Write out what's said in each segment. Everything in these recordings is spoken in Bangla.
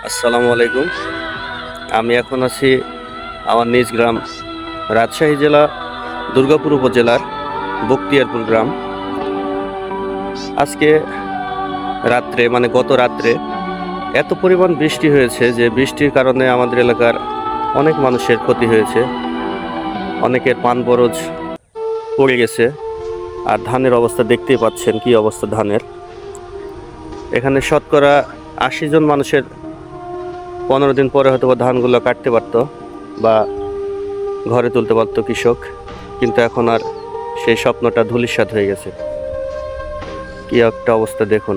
আসসালামু আলাইকুম। আমি এখন আছি আমার নিজ গ্রাম রাজশাহী জেলা দুর্গাপুর উপজেলার বখতিয়ারপুর গ্রাম। আজকে রাত্রে গত রাত্রে এত পরিমাণ বৃষ্টি হয়েছে যে বৃষ্টির কারণে আমাদের এলাকার অনেক মানুষের ক্ষতি হয়েছে। অনেকের পান বরজ পড়ে গেছে। আর ধানের অবস্থা দেখতেই পাচ্ছেন, কি অবস্থা ধানের। এখানে শতকরা ৮০ জন মানুষের 15 দিন পরে হয়তো ধানগুলো কাটতে পারতো বা ঘরে তুলতে পারতো কৃষক, কিন্তু এখন আর সেই স্বপ্নটা ধূলিসাৎ হয়ে গেছে। কি একটা অবস্থা দেখুন।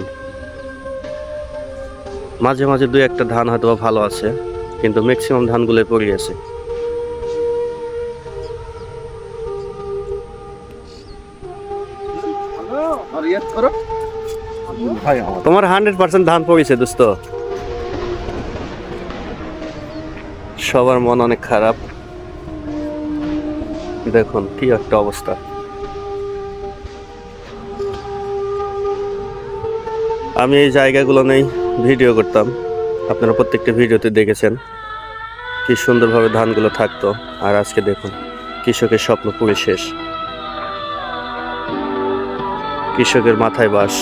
মাঝে মাঝে দুই একটা ধান হয়তো ভালো আছে, কিন্তু ম্যাক্সিমাম ধানগুলো পড়ে গেছে। তোমার 100% ধান পড়েছে দোস্ত। সবার মন অনেক খারাপ। দেখুন কি একটা অবস্থা। আমি এই জায়গাগুলো নেই ভিডিও করতাম, আপনারা প্রত্যেকটা ভিডিওতে দেখেছেন কি সুন্দরভাবে ধানগুলো থাকতো। আর আজকে দেখুন কৃষকের স্বপ্ন পুরো শেষ। কৃষকের মাথায় বাস।